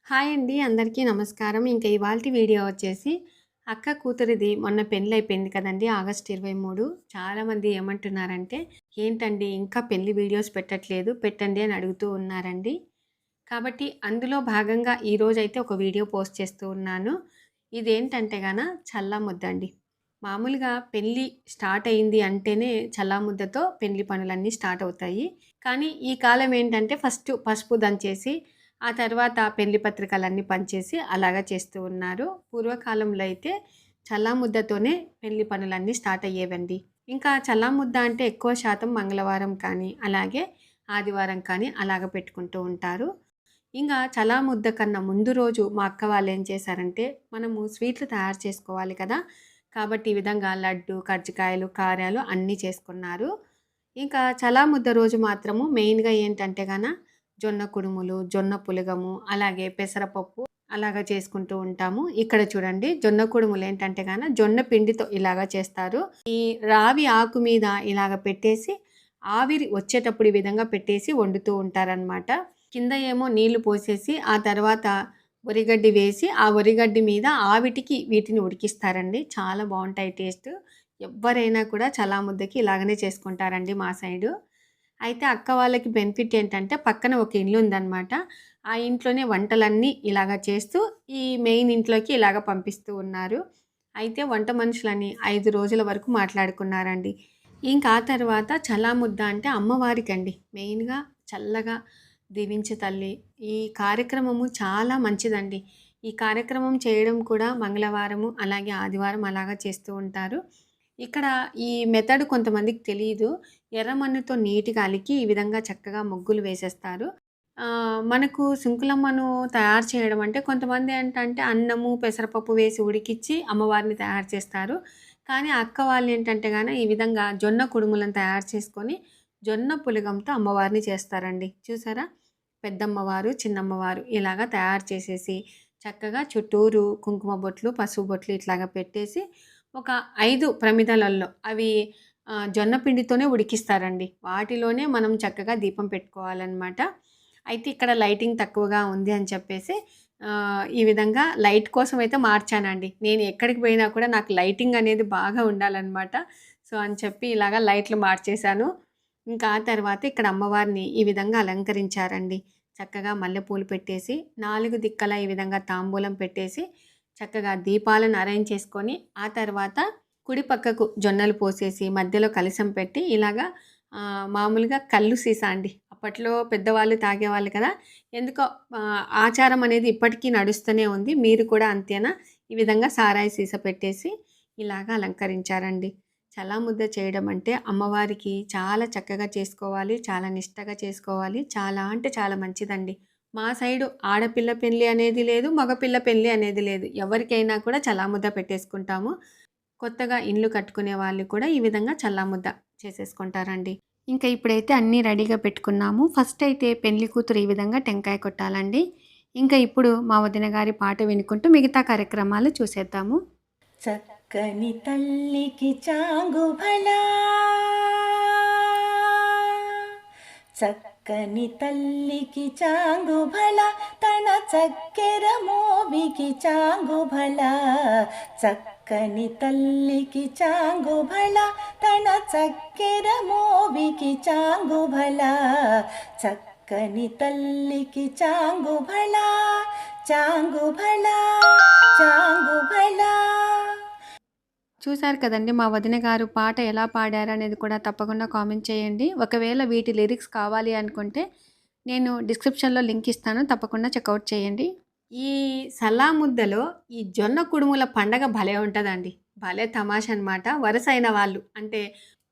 Hi అండి, అందరికీ నమస్కారం. ఇంకా ఇవాల్టి వీడియో వచ్చేసి అక్క కూతురిది మొన్న పెళ్ళి అయిపోయింది కదండి, ఆగస్ట్ 23. చాలామంది ఏమంటున్నారంటే, ఏంటండి ఇంకా పెళ్లి వీడియోస్ పెట్టట్లేదు, పెట్టండి అని అడుగుతూ ఉన్నారండి. కాబట్టి అందులో భాగంగా ఈరోజైతే ఒక వీడియో పోస్ట్ చేస్తూ ఉన్నాను. ఇదేంటంటే గాన చల్లాముద్దండి. మామూలుగా పెళ్ళి స్టార్ట్ అయింది అంటేనే చల్లాముద్దతో పెళ్లి పనులన్నీ స్టార్ట్ అవుతాయి. కానీ ఈ కాలం ఏంటంటే ఫస్ట్ పసుపు దంచేసి ఆ తర్వాత పెళ్లి పత్రికలన్నీ పంచేసి అలాగా చేస్తూ ఉన్నారు. పూర్వకాలంలో అయితే చల్లాముద్దతోనే పెళ్లి పనులన్నీ స్టార్ట్ అయ్యేవండి. ఇంకా చల్లాముద్ద అంటే ఎక్కువ శాతం మంగళవారం కానీ అలాగే ఆదివారం కానీ అలాగ పెట్టుకుంటూ ఉంటారు. ఇంకా చల్లాముద్ద కన్నా ముందు రోజు మా అక్క వాళ్ళు ఏం చేశారంటే, మనము స్వీట్లు తయారు చేసుకోవాలి కదా, కాబట్టి ఈ విధంగా లడ్డు, కజ్జికాయలు, కారాలు అన్నీ చేసుకున్నారు. ఇంకా చల్లాముద్ద రోజు మాత్రము మెయిన్గా ఏంటంటే గాన జొన్న కుడుములు, జొన్న పులగము, అలాగే పెసరపప్పు అలాగా చేసుకుంటూ ఉంటాము. ఇక్కడ చూడండి, జొన్న కుడుములు ఏంటంటే గాన జొన్న పిండితో ఇలాగా చేస్తారు. ఈ రావి ఆకు మీద ఇలాగ పెట్టేసి ఆవిరి వచ్చేటప్పుడు ఈ విధంగా పెట్టేసి వండుతూ ఉంటారనమాట. కింద ఏమో నీళ్లు పోసేసి ఆ తర్వాత వరిగడ్డి వేసి ఆ వరిగడ్డి మీద ఆవిటికి వీటిని ఉడికిస్తారండి. చాలా బాగుంటాయి టేస్ట్. ఎవ్వరైనా కూడా చల్లాముద్దకి ఇలాగనే చేసుకుంటారండి మా సైడు. అయితే అక్క వాళ్ళకి బెనిఫిట్ ఏంటంటే పక్కన ఒక ఇల్లు ఉందన్నమాట. ఆ ఇంట్లోనే వంటలన్నీ ఇలాగ చేస్తూ ఈ మెయిన్ ఇంట్లోకి ఇలాగ పంపిస్తూ ఉన్నారు. అయితే వంట మనుషులని 5 రోజుల వరకు మాట్లాడుకున్నారండి. ఇంకా ఆ తర్వాత చల్లాముద్ద అంటే అమ్మవారికండి. మెయిన్‌గా చల్లగా దీవించే తల్లి. ఈ కార్యక్రమము చాలా మంచిదండి. ఈ కార్యక్రమం చేయడం కూడా మంగళవారము, అలాగే ఆదివారం అలాగా చేస్తూ ఉంటారు. ఇక్కడ ఈ మెథడ్ కొంతమందికి తెలీదు. ఎర్రమన్నుతో నీట్‌గా అలికి ఈ విధంగా చక్కగా ముగ్గులు వేసేస్తారు. మనకు సుంకులమ్మను తయారు చేయడం అంటే కొంతమంది ఏంటంటే అన్నము, పెసరపప్పు వేసి ఉడికిచ్చి అమ్మవారిని తయారు చేస్తారు. కానీ అక్క వాళ్ళు ఏంటంటే గాన ఈ విధంగా జొన్న కుడుములను తయారు చేసుకొని జొన్న పులగంతో అమ్మవారిని చేస్తారండి. చూసారా? పెద్దమ్మవారు, చిన్నమ్మవారు ఇలాగా తయారు చేసేసి చక్కగా చుట్టూరు కుంకుమ బొట్లు, పసుపు బొట్లు ఇట్లాగా పెట్టేసి ఒక 5 ప్రమిదలల్లో అవి జొన్న పిండితోనే ఉడికిస్తారండి. వాటిలోనే మనం చక్కగా దీపం పెట్టుకోవాలనమాట. అయితే ఇక్కడ లైటింగ్ తక్కువగా ఉంది అని చెప్పేసి ఈ విధంగా లైట్ కోసం అయితే మార్చానండి. నేను ఎక్కడికి పోయినా కూడా నాకు లైటింగ్ అనేది బాగా ఉండాలనమాట. సో అని చెప్పి ఇలాగ లైట్లు మార్చేశాను. ఇంకా ఆ తర్వాత ఇక్కడ అమ్మవారిని ఈ విధంగా అలంకరించారండి. చక్కగా మల్లెపూలు పెట్టేసి 4 దిక్కల ఈ విధంగా తాంబూలం పెట్టేసి చక్కగా దీపాలను అరేంజ్ చేసుకొని ఆ తర్వాత కుడి పక్కకు జొన్నలు పోసేసి మధ్యలో కలశం పెట్టి ఇలాగా మామూలుగా కళ్ళు సీసా అండి. అప్పట్లో పెద్దవాళ్ళు తాగేవాళ్ళు కదా, ఎందుకో ఆచారం అనేది ఇప్పటికీ నడుస్తూనే ఉంది. మీరు కూడా అంతేనా? ఈ విధంగా సారాయి సీసా పెట్టేసి ఇలాగా అలంకరించారండి. చల్లాముద్ద చేయడం అంటే అమ్మవారికి చాలా చక్కగా చేసుకోవాలి, చాలా నిష్టగా చేసుకోవాలి, చాలా అంటే చాలా మంచిదండి. మా సైడు ఆడపిల్ల పెళ్ళి అనేది లేదు, మగపిల్ల పెళ్ళి అనేది లేదు. ఎవరికైనా కూడా చల్లాముద్ద పెట్టేసుకుంటాము. కొత్తగా ఇండ్లు కట్టుకునే వాళ్ళు కూడా ఈ విధంగా చల్లాముద్ద చేసేసుకుంటారండి. ఇంకా ఇప్పుడైతే అన్నీ రెడీగా పెట్టుకున్నాము. ఫస్ట్ అయితే పెళ్లి కూతురు ఈ విధంగా టెంకాయ కొట్టాలండి. ఇంకా ఇప్పుడు మా వదిన గారి పాట వినుకుంటూ మిగతా కార్యక్రమాలు చూసేద్దాము. చక్కని తల్లికి చాంగు భళా, చక్కని తల్లికి చాంగు భళ, తన చక్కెర మోవికి చాంగు భళ. చక్కని తల్లికి చాంగు భళ, తన చక్కెర మోవికి చాంగు భళ. చక్కని తల్లికి చాంగుబళ చాంగుబళ చాంగుబళ. చూసారు కదండి మా వదిన గారు పాట ఎలా పాడారు అనేది కూడా తప్పకుండా కామెంట్ చేయండి. ఒకవేళ వీటి లిరిక్స్ కావాలి అనుకుంటే నేను డిస్క్రిప్షన్లో లింక్ ఇస్తాను, తప్పకుండా చెక్అవుట్ చేయండి. ఈ సల్లాముద్దలో ఈ జొన్న కుడుముల పండగ భలే ఉంటుందండి, భలే తమాషా అనమాట. వరుసైన వాళ్ళు అంటే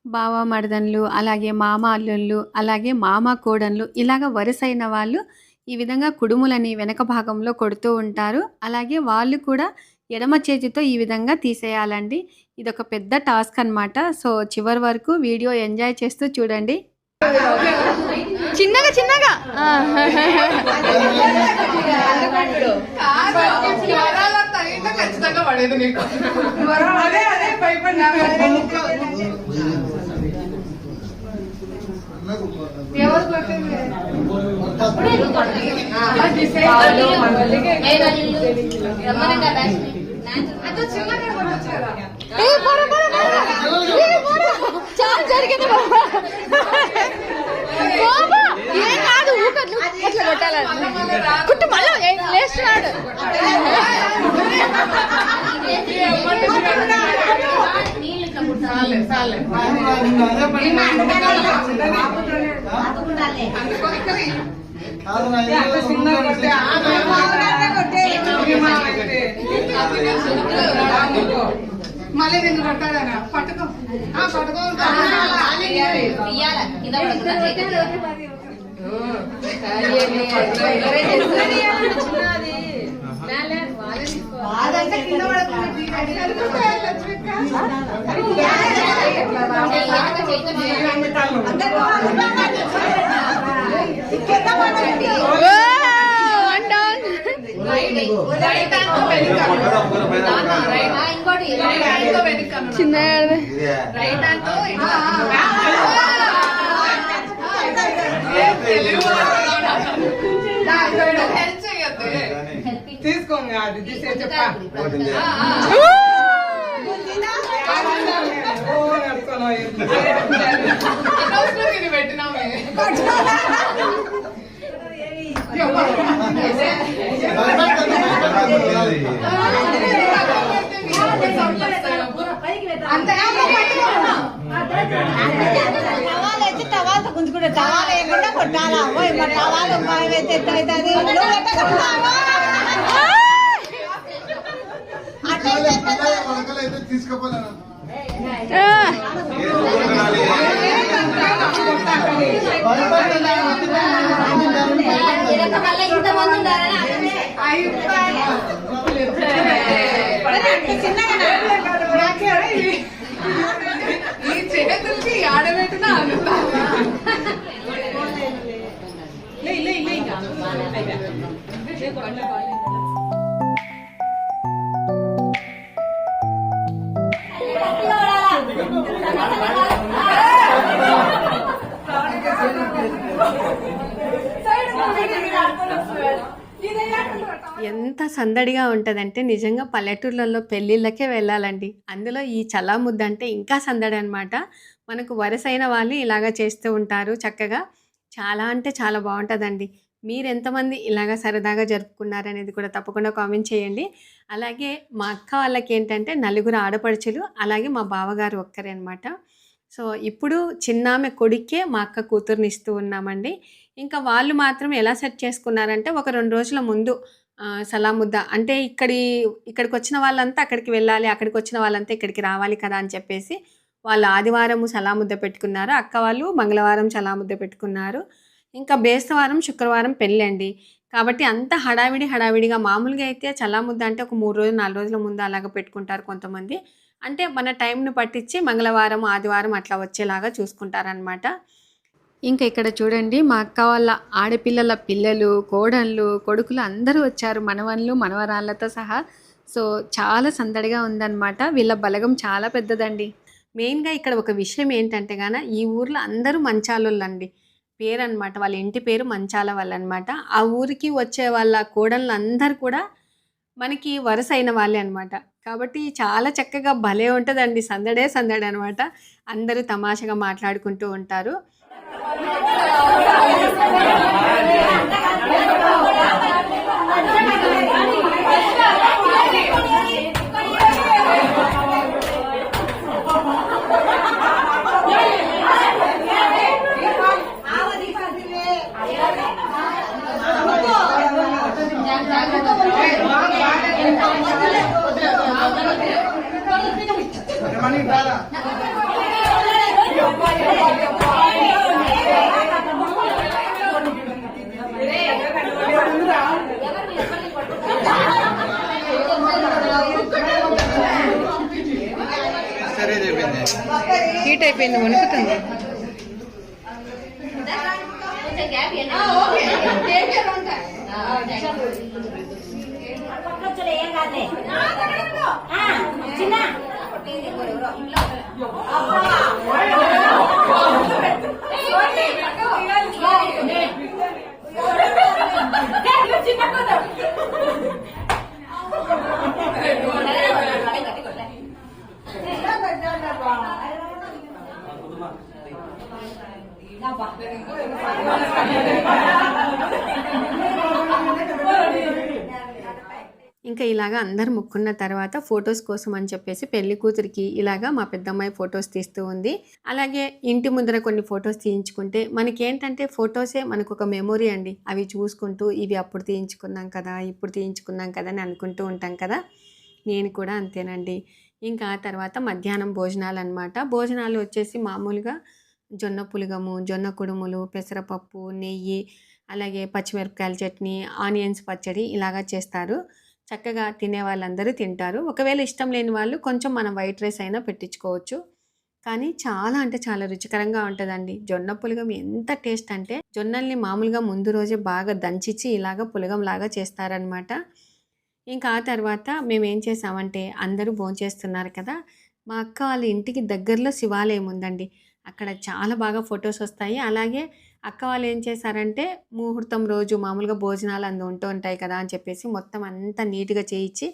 బావ మరదన్లు, అలాగే మామ అల్లుళ్ళు, అలాగే మామ కోడన్లు, ఇలాగ వరుసైన వాళ్ళు ఈ విధంగా కుడుములని వెనక భాగంలో కొడుతూ ఉంటారు. అలాగే వాళ్ళు కూడా ఎడమ చేతితో ఈ విధంగా తీసేయాలండి. ఇదొక పెద్ద టాస్క్ అనమాట. సో చివరి వరకు వీడియో ఎంజాయ్ చేస్తూ చూడండి. చిన్నగా చిన్నగా ఖచ్చితంగా పడేది నీకు. చాలా జరిగింది ఏం కాదు, ఊకట్లు ఎట్లా కొట్టాలని కుట్టు మళ్ళీ లేస్తున్నాడు. మళ్ళీ నిన్ను కొట్టాడనా? పట్టుకో పట్టుకో. చిన్న తీసుకోండి, అది తీసే చెప్పా. పెట్టినామే టవాలు గుంజుకుంటే టవాలు ఏమన్నా కొట్టాలా? టవాలు మాయమైతే ఎట్లయితుంది? తీసుకోపోలేను ఈ చేతులకి ఆడబెట్టినా అనుకుంటా. ఎంత సందడిగా ఉంటుందంటే నిజంగా పల్లెటూర్లలో పెళ్ళిళ్ళకే వెళ్ళాలండి. అందులో ఈ చల్లాముద్ద అంటే ఇంకా సందడి అనమాట. మనకు వరుసైన వాళ్ళు ఇలాగ చేస్తూ ఉంటారు చక్కగా. చాలా అంటే చాలా బాగుంటుందండి. మీరెంతమంది ఇలాగ సరదాగా జరుపుకున్నారనేది కూడా తప్పకుండా కామెంట్ చేయండి. అలాగే మా అక్క వాళ్ళకి ఏంటంటే నలుగురు ఆడపడుచులు, అలాగే మా బావగారు ఒక్కరే అనమాట. సో ఇప్పుడు చిన్నామె కొడుక్కే మా అక్క కూతుర్ని ఇస్తూ ఉన్నామండి. ఇంకా వాళ్ళు మాత్రం ఎలా సెట్ చేసుకున్నారంటే ఒక 2 రోజుల ముందు సలాముద్ద అంటే ఇక్కడికి వచ్చిన వాళ్ళంతా అక్కడికి వెళ్ళాలి, అక్కడికి వచ్చిన వాళ్ళంతా ఇక్కడికి రావాలి కదా అని చెప్పేసి వాళ్ళు ఆదివారము సలాముద్ద పెట్టుకున్నారు. అక్క వాళ్ళు మంగళవారం సలాముద్ద పెట్టుకున్నారు. ఇంకా బేస్తవారం శుక్రవారం పెళ్ళండి. కాబట్టి అంత హడావిడిగా మామూలుగా అయితే చల్లాముద్ద అంటే ఒక 3 రోజులు 4 రోజుల ముందు అలాగ పెట్టుకుంటారు కొంతమంది. అంటే మన టైంను పట్టించి మంగళవారం ఆదివారం అట్లా వచ్చేలాగా చూసుకుంటారనమాట. ఇంకా ఇక్కడ చూడండి మా అక్క వాళ్ళ ఆడపిల్లల పిల్లలు, కోడళ్ళు, కొడుకులు అందరూ వచ్చారు, మనవళ్ళు మనవరాళ్ళతో సహా. సో చాలా సందడిగా ఉందన్నమాట. వీళ్ళ బలగం చాలా పెద్దదండి. మెయిన్గా ఇక్కడ ఒక విషయం ఏంటంటే ఈ ఊర్లో అందరూ మంచాలోళ్ళండి పేరు అనమాట. వాళ్ళ ఇంటి పేరు మంచాల వాళ్ళు అనమాట. ఆ ఊరికి వచ్చే వాళ్ళ కోడళ్ళు అందరూ కూడా మనకి వరుస అయిన వాళ్ళే అనమాట. కాబట్టి చాలా చక్కగా భలే ఉంటుందండి, సందడి అనమాట. అందరూ తమాషగా మాట్లాడుకుంటూ ఉంటారు. హీట్ అయిపోయింది, వణుకుతుంది. ఇంకా ఇలాగా అందరు ముక్కున్న తర్వాత ఫొటోస్ కోసం అని చెప్పేసి పెళ్లి కూతురికి ఇలాగా మా పెద్దమ్మాయి ఫొటోస్ తీస్తూ ఉంది. అలాగే ఇంటి ముందర కొన్ని ఫొటోస్ తీయించుకుంటే మనకేంటంటే ఫొటోసే మనకు ఒక మెమొరీ అండి. అవి చూసుకుంటూ ఇవి అప్పుడు తీయించుకున్నాం కదా, ఇప్పుడు తీయించుకున్నాం కదా అని అనుకుంటూ ఉంటాం కదా. నేను కూడా అంతేనండి. ఇంకా తర్వాత మధ్యాహ్నం భోజనాలు అనమాట. భోజనాలు వచ్చేసి మామూలుగా జొన్న పులగము, జొన్న కుడుములు, పెసరపప్పు, నెయ్యి, అలాగే పచ్చిమిరపకాయల చట్నీ, ఆనియన్స్ పచ్చడి ఇలాగా చేస్తారు. చక్కగా తినే వాళ్ళందరూ తింటారు. ఒకవేళ ఇష్టం లేని వాళ్ళు కొంచెం మనం వైట్ రైస్ అయినా పెట్టించుకోవచ్చు. కానీ చాలా అంటే చాలా రుచికరంగా ఉంటుందండి. జొన్న పులగం ఎంత టేస్ట్ అంటే జొన్నల్ని మామూలుగా ముందు రోజే బాగా దంచిచ్చి ఇలాగ పులగం లాగా చేస్తారనమాట. ఇంకా ఆ తర్వాత మేమేం చేసామంటే అందరూ భోంచేస్తున్నారు కదా, మా అక్క వాళ్ళ ఇంటికి దగ్గరలో శివాలయం ఉందండి. అక్కడ చాలా బాగా ఫొటోస్ వస్తాయి. అలాగే అక్క వాళ్ళు ఏం చేశారంటే ముహూర్తం రోజు మామూలుగా భోజనాలు ఉంటూ ఉంటాయి కదా అని చెప్పేసి మొత్తం అంతా నీట్గా చేయించి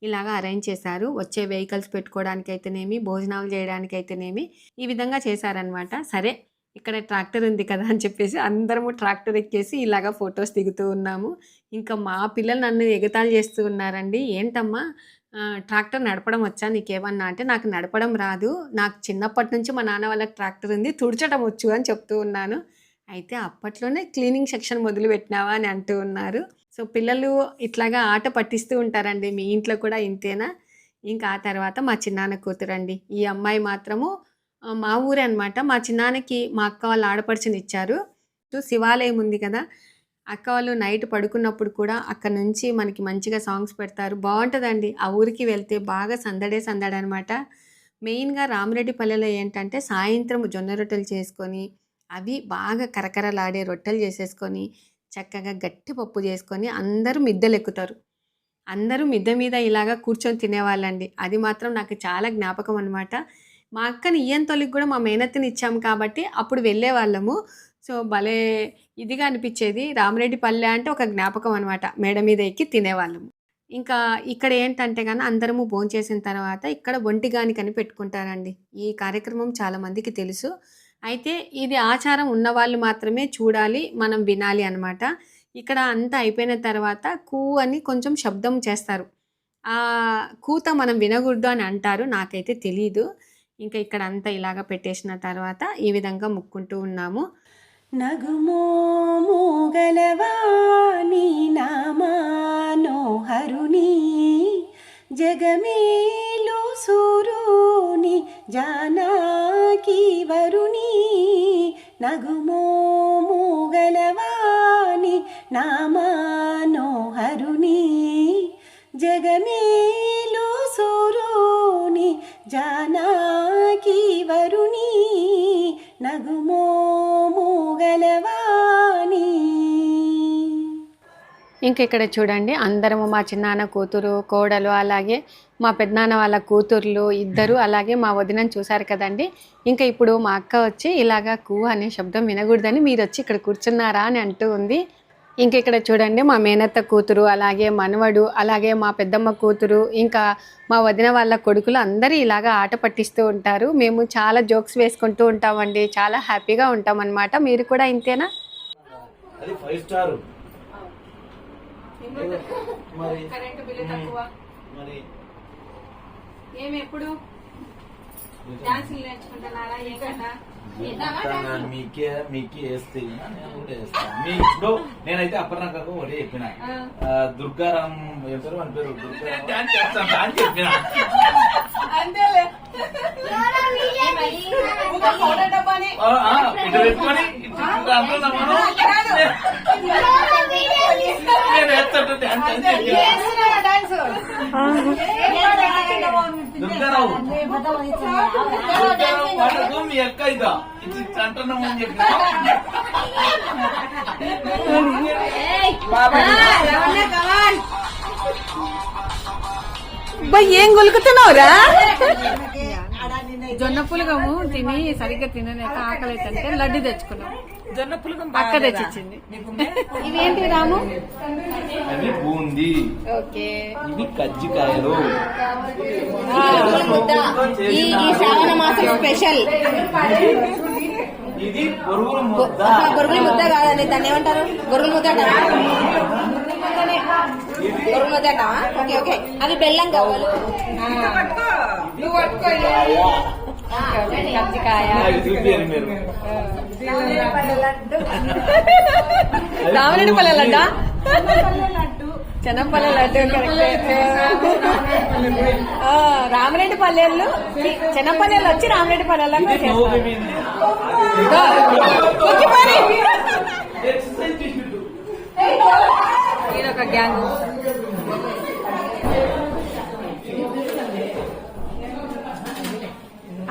ఇలాగా అరేంజ్ చేశారు. వచ్చే వెహికల్స్ పెట్టుకోవడానికైతేనేమి, భోజనాలు చేయడానికైతేనేమి ఈ విధంగా చేశారనమాట. సరే ఇక్కడ ట్రాక్టర్ ఉంది కదా అని చెప్పేసి అందరము ట్రాక్టర్ ఎక్కేసి ఇలాగా ఫొటోస్ దిగుతూ ఉన్నాము. ఇంకా మా పిల్లలు నన్ను ఎగతాళి చేస్తూ ఉన్నారండి. ఏంటమ్మా ట్రాక్టర్ నడపడం వచ్చా నీకేమన్నా అంటే, నాకు నడపడం రాదు, నాకు చిన్నప్పటి నుంచి మా నాన్న వాళ్ళకి ట్రాక్టర్ ఉంది, తుడచడం వచ్చు అని చెప్తూ ఉన్నాను. అయితే అప్పట్లోనే క్లీనింగ్ సెక్షన్ మొదలు పెట్టినావా అని అంటూ ఉన్నారు. సో పిల్లలు ఇట్లాగా ఆట పట్టిస్తూ ఉంటారండి. మీ ఇంట్లో కూడా ఇంతేనా? ఇంకా ఆ తర్వాత మా చిన్నాన్న కూతురండి. ఈ అమ్మాయి మాత్రము మా ఊరే అనమాట. మా చిన్నాన్నకి మా అక్క వాళ్ళు ఆడపడుచుని ఇచ్చారు. శివాలయం ఉంది కదా, అక్క వాళ్ళు నైట్ పడుకున్నప్పుడు కూడా అక్కడ నుంచి మనకి మంచిగా సాంగ్స్ పెడతారు. బాగుంటుందండి. ఆ ఊరికి వెళ్తే బాగా సందడే అనమాట. మెయిన్గా రామిరెడ్డిపల్లెలో ఏంటంటే సాయంత్రం జొన్న రొట్టెలు చేసుకొని, అవి బాగా కరకరలాడే రొట్టెలు చేసేసుకొని, చక్కగా గట్టి పప్పు చేసుకొని అందరూ మిద్దెలు ఎక్కుతారు. అందరూ మిద్దె మీద ఇలాగా కూర్చొని తినేవాళ్ళండి. అది మాత్రం నాకు చాలా జ్ఞాపకం అనమాట. మా అక్కని ఇయ్యంతోలికి కూడా మా మేనత్తని ఇచ్చాము కాబట్టి అప్పుడు వెళ్ళేవాళ్ళము. సో భలే ఇదిగా అనిపించేది. రామిరెడ్డిపల్లె అంటే ఒక జ్ఞాపకం అనమాట. మేడ మీద ఎక్కి తినేవాళ్ళము. ఇంకా ఇక్కడ ఏంటంటే కానీ అందరము భోంచేసిన తర్వాత ఇక్కడ ఒంటిగానికని పెట్టుకుంటారండి. ఈ కార్యక్రమం చాలామందికి తెలుసు. అయితే ఇది ఆచారం ఉన్నవాళ్ళు మాత్రమే చూడాలి, మనం వినాలి అనమాట. ఇక్కడ అంతా అయిపోయిన తర్వాత కూ అని కొంచెం శబ్దం చేస్తారు. ఆ కూత మనం వినకూడదు అని అంటారు, నాకైతే తెలీదు. ఇంకా ఇక్కడ అంతా ఇలాగ పెట్టేసిన తర్వాత ఈ విధంగా ముక్కుంటూ ఉన్నాము. నగుమోము గలవాణి నామానోహరుని జగమేలు సూరుని జానకి వరుని నగుమోము గలవాణి నామానోహరుని జగమేలు సూరుని జానకి వరుని నగుమోము గలవాణి. ఇంక ఇక్కడ చూడండి అందరము మా చిన్నాన్న కూతురు, కోడలు, అలాగే మా పెద్దనాన్న వాళ్ళ కూతుర్లు ఇద్దరు, అలాగే మా వదినని చూశారు కదండి. ఇంకా ఇప్పుడు మా అక్క వచ్చి ఇలాగా కూ అనే శబ్దం వినకూడదని మీరు వచ్చి ఇక్కడ కూర్చున్నారా అని అంటూ ఉంది. ఇంక ఇక్కడ చూడండి మా మేనత్త కూతురు, అలాగే మనవడు, అలాగే మా పెద్దమ్మ కూతురు, ఇంకా మా వదిన వాళ్ళ కొడుకులు అందరూ ఇలాగా ఆట పట్టిస్తూ ఉంటారు. మేము చాలా జోక్స్ వేసుకుంటూ ఉంటామండి, చాలా హ్యాపీగా ఉంటాం అన్నమాట. మీరు కూడా ఇంతేనా? అది 5 స్టార్ మరి ఏమి ఎప్పుడు డాన్సులు నేర్చుకుంటున్నారా? ఏ కదా మీకే వేస్తే నేను కూడా వేస్తాను. మీ ఇప్పుడు నేనైతే అప్పటినాక ఒకటే చెప్పిన, దుర్గారాం ఏం పేరు అని పేరు, దుర్గారాం డాన్స్ చేస్తాను అని చెప్పిన. ఇటు పెట్టుకొని నేను వేస్తాను డాన్స్ అని చెప్పిన. దుర్గారావు పాటకు మీ అక్క ఇదా ఇది అంటున్నామని చెప్పిన. ఏం గొలుకుతున్నావురా? జొన్న పులగము తిని సరిగ్గా తినలేక ఆకలి అంటే లడ్డు తెచ్చుకున్నాం. జొన్న పులగం అక్క తెచ్చిచ్చింది. ఇవేంటి రాము? అవి బూందీ, ఓకే, ఇవి కజ్జికాయలు. ఈ శ్రావణ మాసం స్పెషల్. ఇది బొరుగుల ముద్ద. గొరుగుల ముద్ద కాదండి, దాన్ని ఏమంటారు? గొరుగుల ముద్ద అంటారా? గొరుగుల ముద్ద అంటావా? Okay okay. అవి బెల్లం కావాలి. కజ్జికాయ, ఇది చూపియండి మీరు. రామరెడ్డిపల్లె లడ్డా, చెన్నపల్లె లడ్డు, రామరెడ్డి పల్లెళ్ళు, చెన్నపల్లెలు వచ్చి రామరెడ్డి పల్లెల్లో ఇది నోబిమింది. ఎక్సర్సైజ్ చేసిండు. ఒక గ్యాంగ్.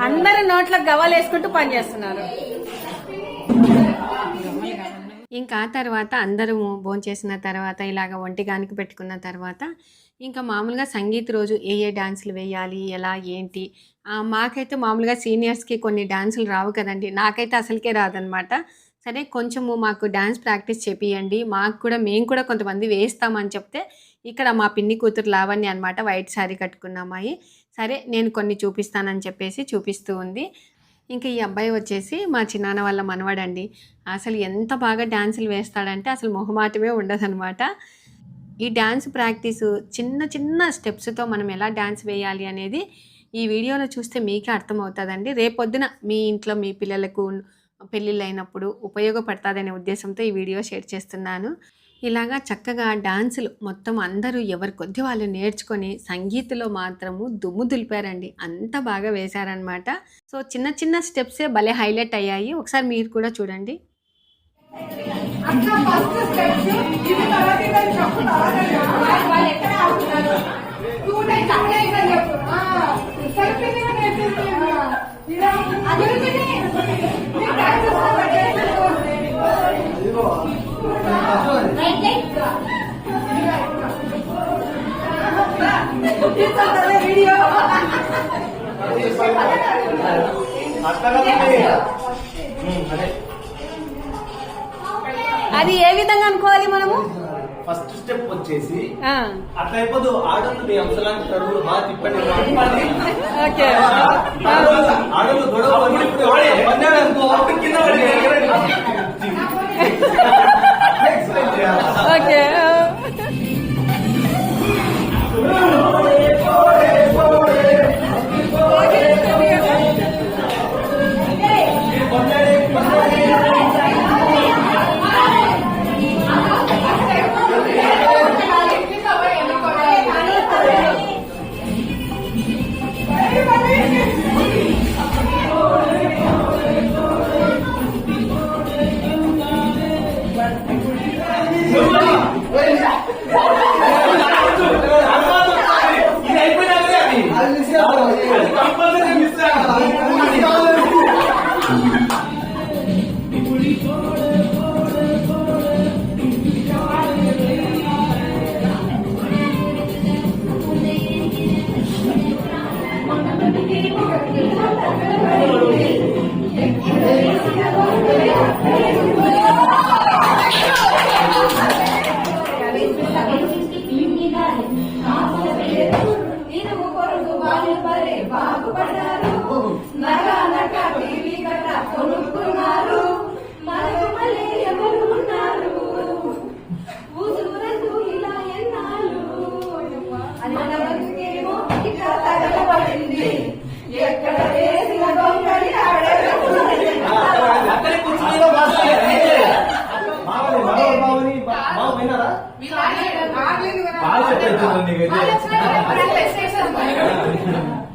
అందరు నోట్లకు గవ్వలు వేసుకుంటూ పని చేస్తున్నారు. ఇంకా తర్వాత అందరూ భోంచేసిన తర్వాత ఇలాగ ఒంటిగానికి పెట్టుకున్న తర్వాత ఇంకా మామూలుగా సంగీత్ రోజు ఏ డాన్సులు వేయాలి, ఎలా ఏంటి, మాకైతే మామూలుగా సీనియర్స్కి కొన్ని డాన్సులు రావు కదండి, నాకైతే అసలుకే రాదనమాట. సరే కొంచెము మాకు డాన్స్ ప్రాక్టీస్ చేపియండి, మేము కూడా కొంతమంది వేస్తామని చెప్తే ఇక్కడ మా పిన్ని కూతురు లావణ్య అనమాట, వైట్ శారీ కట్టుకున్న అమ్మాయి, సరే నేను కొన్ని చూపిస్తానని చెప్పేసి చూపిస్తూ ఉంది. ఇంకా ఈ అబ్బాయి వచ్చేసి మా చిన్నాన్న వాళ్ళ మనవాడండి. అసలు ఎంత బాగా డ్యాన్సులు వేస్తాడంటే అసలు మొహమాటమే ఉండదన్నమాట. ఈ డ్యాన్స్ ప్రాక్టీసు చిన్న చిన్న స్టెప్స్తో మనం ఎలా డ్యాన్స్ వేయాలి అనేది ఈ వీడియోలో చూస్తే మీకే అర్థమవుతుందండి. రేపొద్దున మీ ఇంట్లో మీ పిల్లలకు పెళ్ళిళ్ళు అయినప్పుడు ఉపయోగపడుతుందనే ఉద్దేశంతో ఈ వీడియో షేర్ చేస్తున్నాను. ఇలాగా చక్కగా డాన్సులు మొత్తం అందరూ ఎవరి కొద్ది వాళ్ళు నేర్చుకొని సంగీత్లో మాత్రము దుమ్ము దులిపారండి, అంత బాగా వేశారనమాట. సో చిన్న చిన్న స్టెప్సే భలే హైలైట్ అయ్యాయి, ఒకసారి మీరు కూడా చూడండి. అది ఏ విధంగా అనుకోవాలి మనము? ఫస్ట్ స్టెప్ వచ్చేసి అట్లా అయిపోదు, ఆడలు మీ అంశాలను కడుగులు బాగా తిప్పండి. ఆడలు గొడవ కింద ఓకే.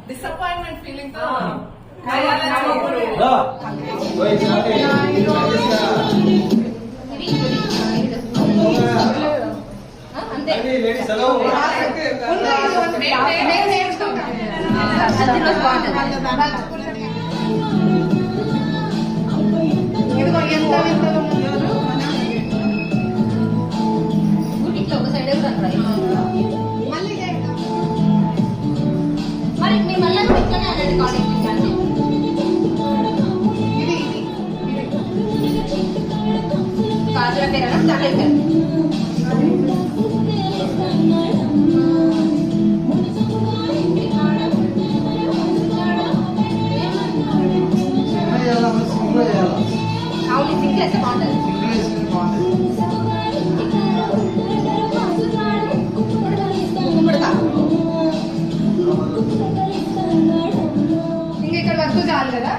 డిసప్పాయింట్మెంట్ ఫీలింగ్ తో ఒక సైడ్ మరి మీ మళ్ళీ ఇట్లానే అనండి కాలేజ్ అంటే కాజుల పేరు స్టార్ట్ అయిపోయారు అవును సింగిల్ అయితే బాగుంటుంది ఇంకా ఇక్కడ వరకు చాలు కదా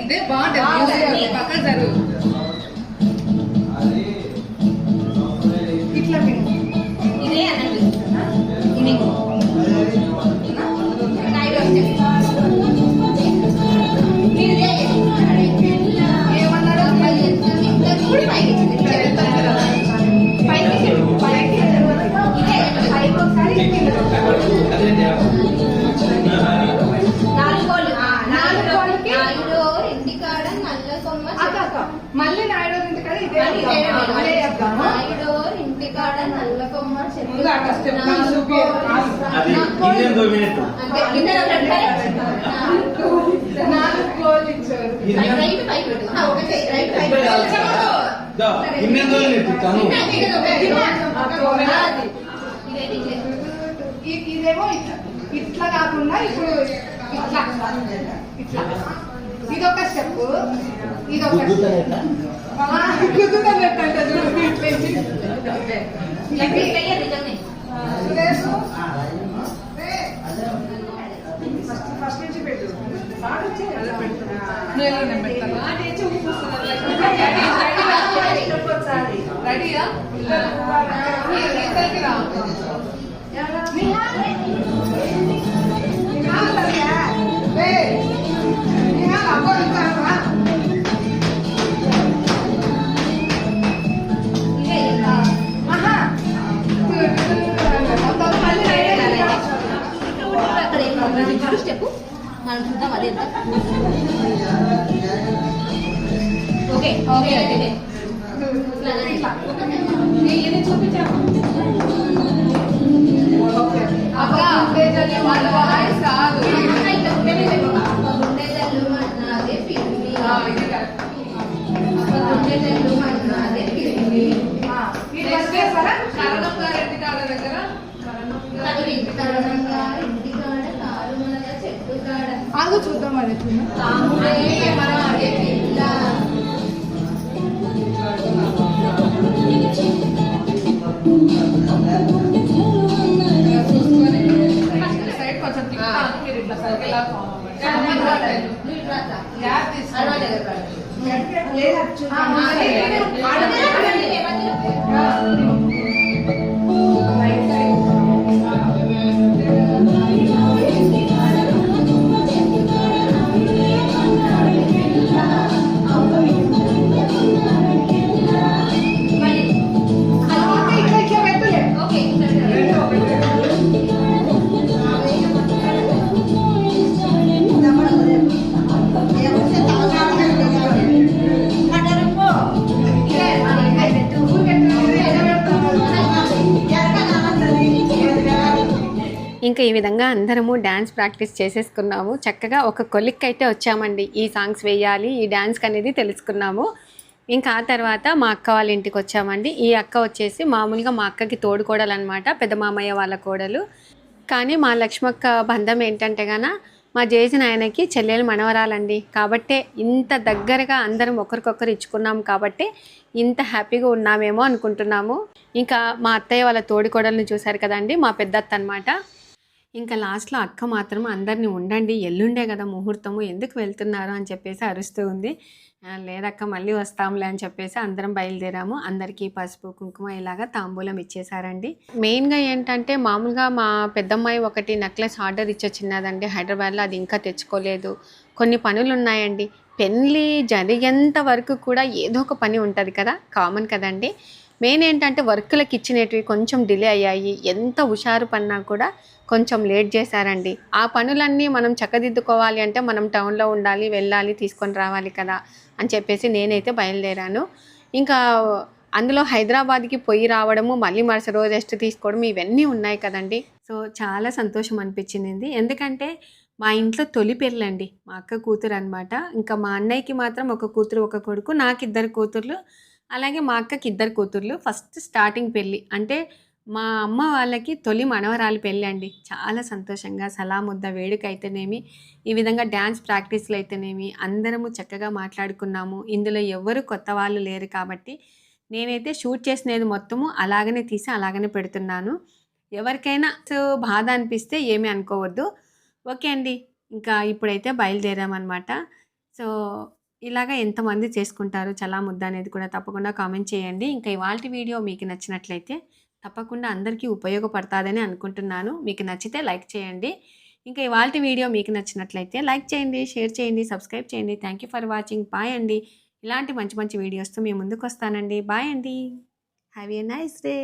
ఇదే బాగుంటుంది పక్కన జరుగు ఇట్లా ఇదే అనండి ఇది ఏమన్నాడు మళ్ళీ నాయుడు ఇంటికాడ ఇదే ఇంటికాడ నల్ల కొమ్మ నాలుగు క్లోజ్ ఇచ్చారు ఇదేమో ఇట్లా కాకుండా ఇప్పుడు ఇట్లా ఇట్లా ఇదొక స్టెప్ ఇదొక ఫస్ట్ నుంచి పెట్టు రెడీయా స్టెప్ మనం చూద్దాం అదే ఓకే ఓకే ఇది చూపించాము అక్క వాళ్ళ వాయిస్ కాదు కరణం గారి ఇంటికాడ దగ్గర ఆగు చూద్దాం అది సైడ్ కొంచెం మీరు ఇట్లా సర్కిల్ గ్యాప్ ఇంకా ఈ విధంగా అందరము డ్యాన్స్ ప్రాక్టీస్ చేసేసుకున్నాము. చక్కగా ఒక కొలిక్ అయితే వచ్చామండి. ఈ సాంగ్స్ వేయాలి, ఈ డ్యాన్స్కి అనేది తెలుసుకున్నాము. ఇంకా ఆ తర్వాత మా అక్క వాళ్ళ ఇంటికి వచ్చామండి. ఈ అక్క వచ్చేసి మామూలుగా మా అక్కకి తోడుకోడలు అనమాట, పెద్ద మామయ్య వాళ్ళ కోడలు. కానీ మా లక్ష్మక్క బంధం ఏంటంటే గాన మా జేజన్ ఆయనకి చెల్లెలు మనవరాలండి. కాబట్టే ఇంత దగ్గరగా అందరం ఒకరికొకరు ఇచ్చుకున్నాము, కాబట్టి ఇంత హ్యాపీగా ఉన్నామేమో అనుకుంటున్నాము. ఇంకా మా అత్తయ్య వాళ్ళ తోడుకోడలను చూశారు కదండి, మా పెద్దత్త అనమాట. ఇంకా లాస్ట్‌లో అక్క మాత్రం అందరిని ఉండండి, ఎల్లుండే కదా ముహూర్తము, ఎందుకు వెళ్తున్నారు అని చెప్పేసి అరుస్తూ ఉంది. లేదక్క మళ్ళీ వస్తాంలే అని చెప్పేసి అందరం బయలుదేరాము. అందరికీ పసుపు, కుంకుమ ఇలాగా తాంబూలం ఇచ్చేసారండి. మెయిన్‌గా ఏంటంటే మామూలుగా మా పెద్దమ్మాయి ఒకటి నెక్లెస్ ఆర్డర్ ఇచ్చొచ్చిన్నదండి హైదరాబాద్‌లో, అది ఇంకా తెచ్చుకోలేదు. కొన్ని పనులున్నాయండి. పెళ్లి జరిగేంత వరకు కూడా ఏదో ఒక పని ఉంటుంది కదా, కామన్ కదండి. మెయిన్ ఏంటంటే వర్కులకి ఇచ్చినవి కొంచెం డిలే అయ్యాయి. ఎంత హుషారు పన్నా కూడా కొంచెం లేట్ చేశారండి. ఆ పనులన్నీ మనం చక్కదిద్దుకోవాలి అంటే మనం టౌన్లో ఉండాలి, వెళ్ళాలి, తీసుకొని రావాలి కదా అని చెప్పేసి నేనైతే బయలుదేరాను. ఇంకా అందులో హైదరాబాద్కి పోయి రావడము, మళ్ళీ మరుసటి రోజు రెస్ట్ తీసుకోవడం, ఇవన్నీ ఉన్నాయి కదండి. సో చాలా సంతోషం అనిపించింది. ఎందుకంటే మా ఇంట్లో తొలి పెళ్ళండి, మా అక్క కూతురు అనమాట. ఇంకా మా అన్నయ్యకి మాత్రం ఒక కూతురు ఒక కొడుకు, నాకు 2 కూతుర్లు, అలాగే మా అక్కకి 2 కూతుర్లు. ఫస్ట్ స్టార్టింగ్ పెళ్ళి అంటే మా అమ్మ వాళ్ళకి తొలి మనవరాలి పెళ్ళి అండి. చాలా సంతోషంగా సలాముద్ద వేడుక అయితేనేమి, ఈ విధంగా డ్యాన్స్ ప్రాక్టీస్లు అయితేనేమి అందరము చక్కగా మాట్లాడుకున్నాము. ఇందులో ఎవ్వరు కొత్త వాళ్ళు లేరు కాబట్టి నేనైతే షూట్ చేసినది మొత్తము అలాగనే తీసి అలాగనే పెడుతున్నాను. ఎవరికైనా బాధ అనిపిస్తే ఏమీ అనుకోవద్దు. ఓకే అండి, ఇంకా ఇప్పుడైతే బయలుదేరామన్నమాట. సో ఇలాగ ఎంతమంది చేసుకుంటారు చలా ముద్ద అనేది కూడా తప్పకుండా కామెంట్ చేయండి. ఇంకా ఇవాల్టి వీడియో మీకు నచ్చినట్లయితే తప్పకుండా అందరికీ ఉపయోగపడుతుందని అనుకుంటున్నాను. మీకు నచ్చితే లైక్ చేయండి. ఇంకా ఇవాల్టి వీడియో మీకు నచ్చినట్లయితే లైక్ చేయండి, షేర్ చేయండి, సబ్స్క్రైబ్ చేయండి. Thank you for watching. Bye అండి. ఇలాంటి మంచి మంచి వీడియోస్తో మీ ముందుకు వస్తానండి. బాయ్ అండి. Have a nice day.